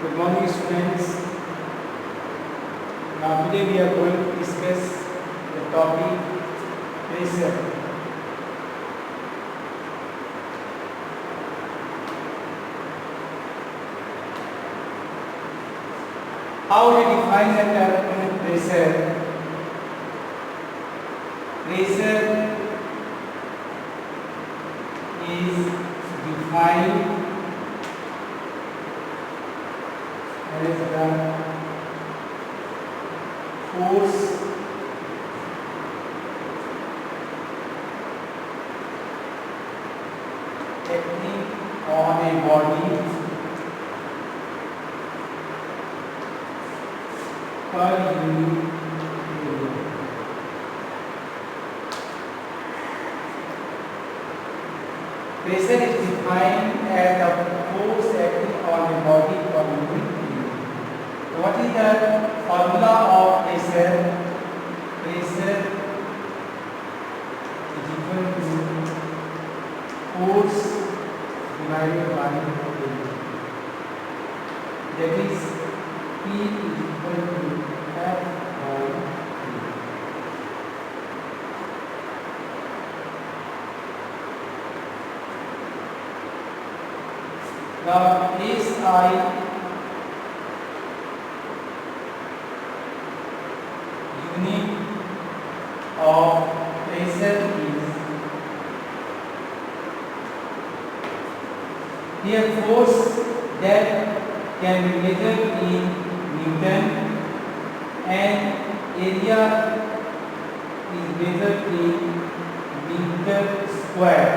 Good morning, students. Now, today we are going to discuss the topic pressure. How we define the term pressure? Pressure is defined as the force acting on a body per unit area. Pressure is defined as the force acting on a body per unit area. What is the formula of pressure? Pressure is equal to force divided by area. That is P is equal to F by A. Now SI unit of pressure is here force that can be measured in Newton and area is measured in meter square.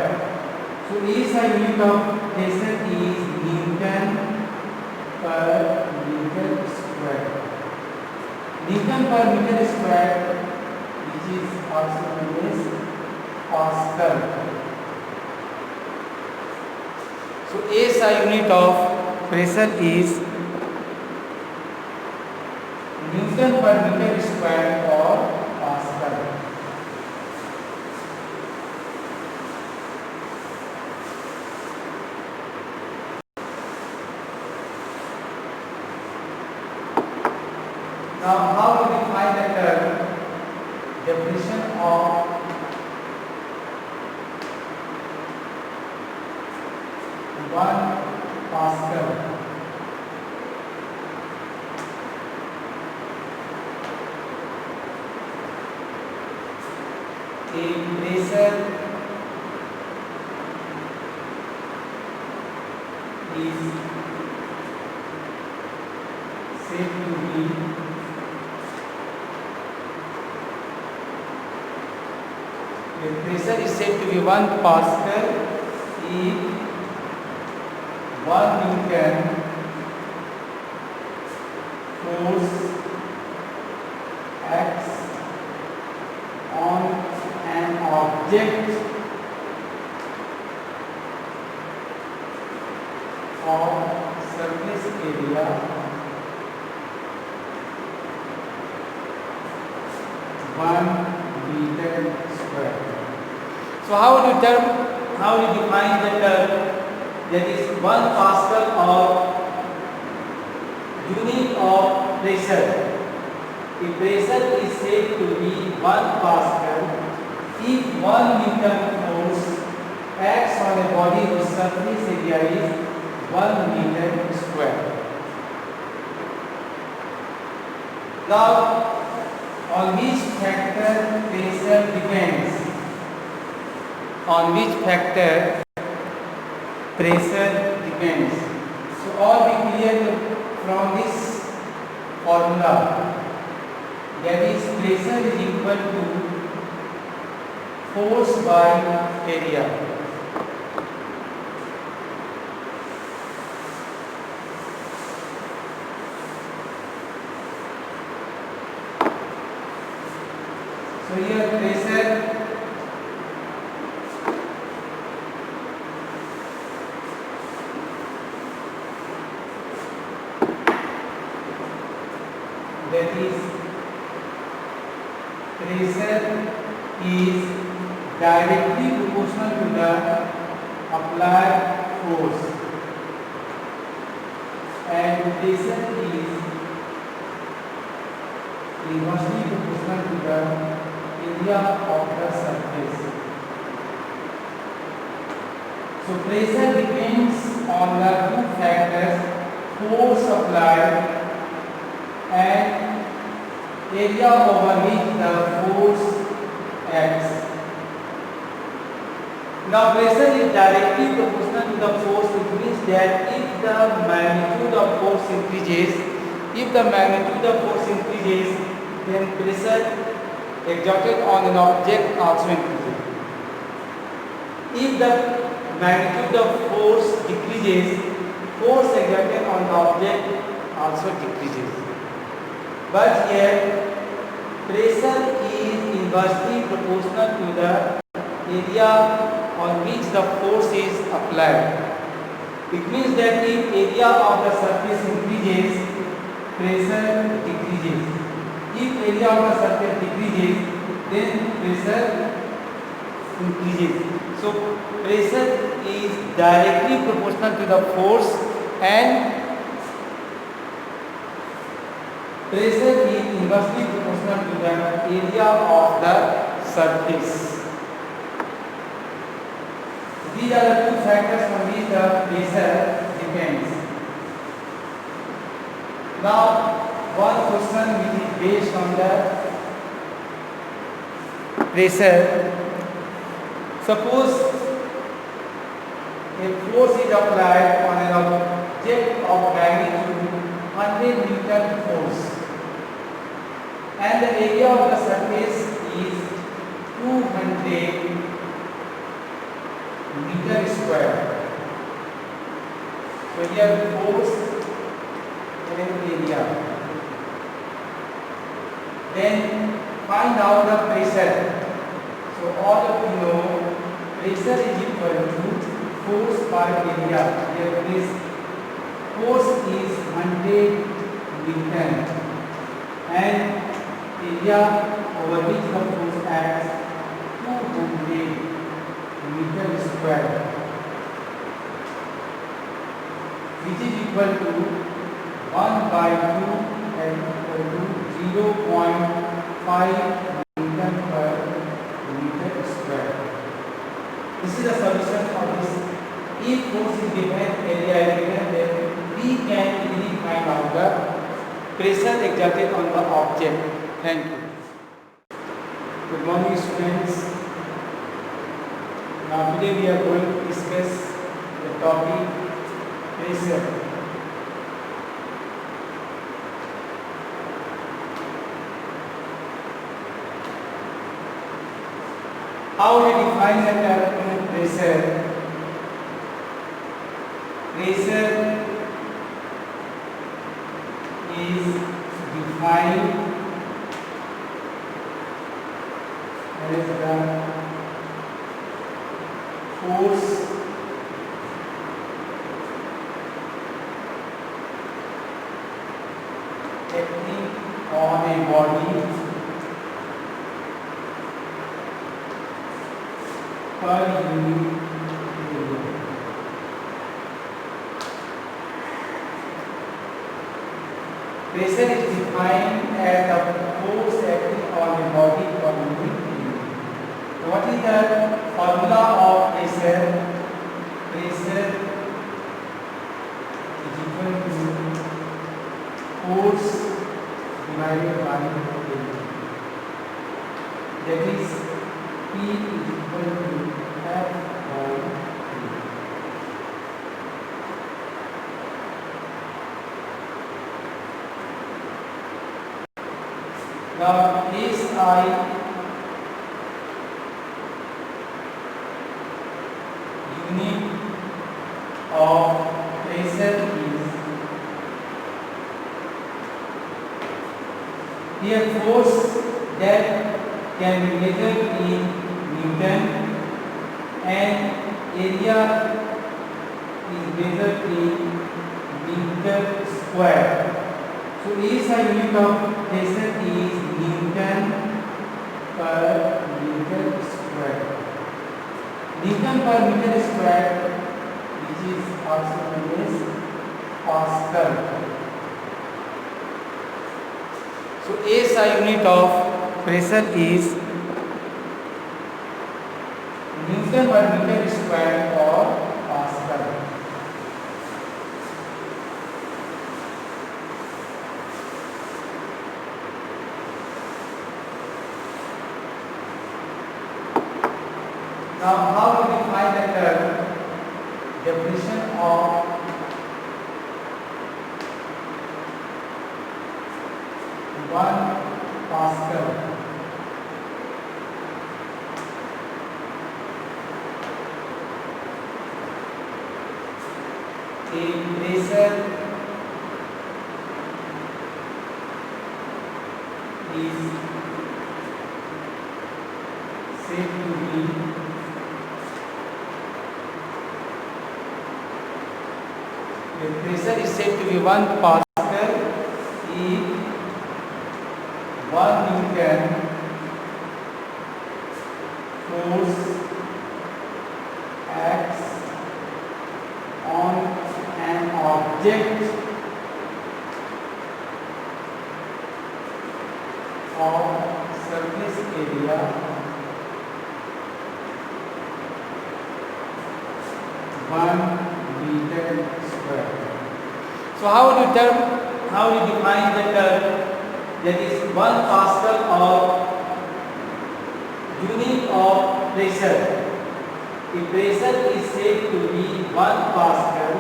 So SI unit of pressure is Newton per meter square. Newton per meter square, which is also known as Pascal. So SI unit of pressure is Newton per meter square or Pascal. Now, how to define the term? Definition of one Pascal. A pressure is said to be the pressure is said to be 1 Pascal if 1 Newton force acts on an object of surface area 1 meter square. So how do you define the term? That is 1 Pascal or unit of pressure. The pressure is said to be 1 Pascal if 1 Newton force acts on a body whose surface area is 1 meter square. Now, on which factor pressure depends? On which factor pressure depends? So all be clear from this formula. That is pressure is equal to force by area. So here pressure that is pressure is directly proportional to the applied force, and pressure proportional to the area of the surface. So pressure depends on the two factors, force applied and area over which the force acts. Now pressure is directly proportional to the force, which means that if the magnitude of force increases, then pressure exerted on an object also increases. If the magnitude of force decreases, force exerted on the object also decreases. But here pressure is inversely proportional to the area on which the force is applied. It means that if area of the surface increases, pressure decreases. If area of the surface decreases, then pressure increases. So pressure is directly proportional to the force and pressure is inversely proportional to the area of the surface. These are the two factors on which the pressure depends. Now, one question which is based on the pressure. Suppose a force is applied on an object of magnitude 100 Newton force, and the area of the surface is 200 meter square. So here force and area. Then find out the pressure. So all of you know pressure is equal to force per area. Here this force is 100 Newton and area over which the force acts 200 meter square, which is equal to 1 by 2 and equal to 0.5 Newton per meter square. This is the solution for this. If force is given, area is given, then we can easily find out the pressure exerted on the object. Thank you. Good morning, students. Now today we are going to discuss the topic pressure. How we define the term pressure? Pressure is defined as the force acting on a body per unit area. Pressure is defined as the force acting on a body per unit area. What is the formula of pressure? Pressure is equal to force divided by area. That is P is equal to F by A. Now SI unit of pressure is, here force that can be measured in Newton and area is measured in meter square. So SI unit of pressure is Newton per meter square. Newton per meter square, which is also known as Pascal. So SI unit of pressure is Newton per meter square or Pascal. Now, how do we find the term? Definition of one Pascal. A pressure is said to be the pressure is said to be 1 Pascal if 1 Newton force acts on an object of surface area 1 meter square. So how do you define the term that is 1 Pascal or unit of pressure? The pressure is said to be 1 Pascal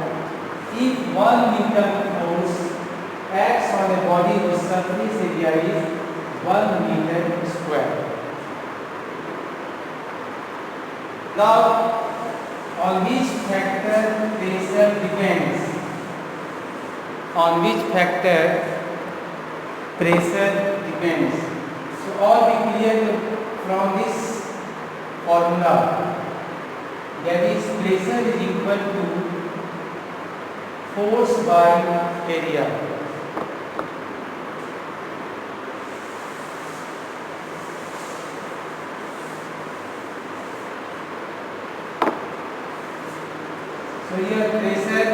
if 1 Newton force acts on a body whose surface area is 1 meter square. Now, on which factor pressure depends? On which factor pressure depends? So, all be clear from this formula. That is, pressure is equal to force by area. So here pressure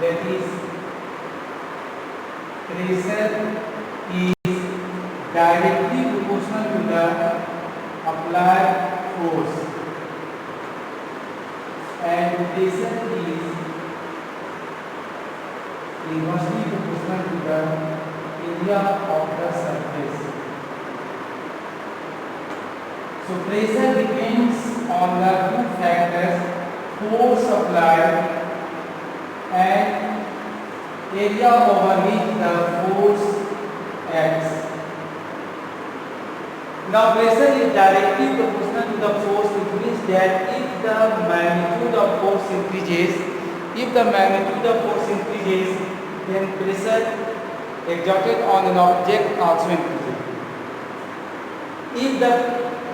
that is pressure is directly proportional to the applied force, and pressure is inversely proportional to the area of the surface. So pressure depends on the two factors, force applied and area over which the force acts. Now pressure is directly proportional to the force, which means that if the magnitude of force increases, then pressure exerted on an object also increases. If the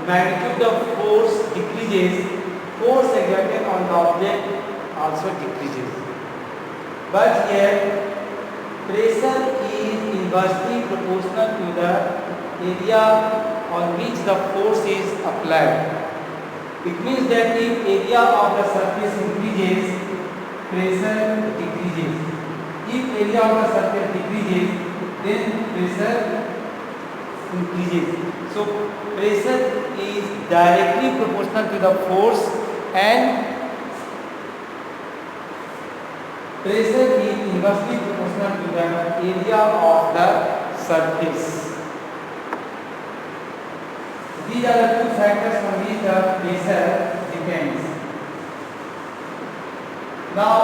magnitude of force decreases, force exerted on the object also decreases. But here pressure is inversely proportional to the area on which the force is applied. It means that if area of the surface increases, pressure decreases. If area of the surface decreases, then pressure increases. So pressure is directly proportional to the force, and pressure is inversely proportional to the area of the surface. These are the two factors on which the pressure depends. Now,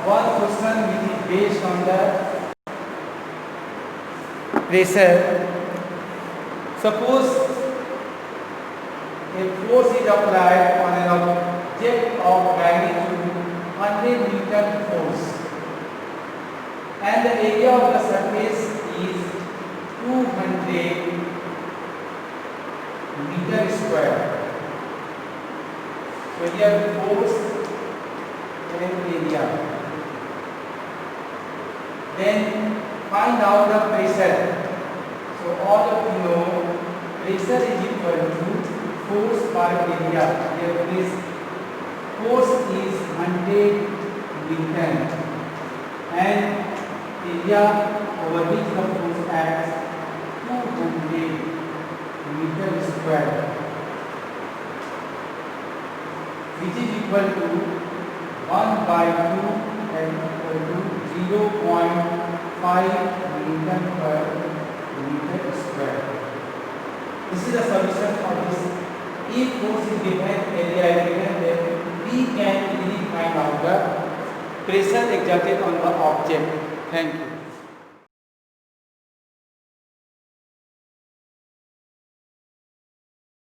one question which is based on the pressure. Suppose a force is applied on an object of magnitude 100 Newton force, and the area of the surface is 200 meter square. So here force and area. Then find out the pressure. So all of you know pressure is equal to force per area. Here force is 100 Newton and area over which the force acts 200 meter square, which is equal to 1 by 2 and equal to 0.5 Newton per meter square. This is the solution for this. If force is given, area is given, then we can easily find out the pressure exerted on the object. Thank you.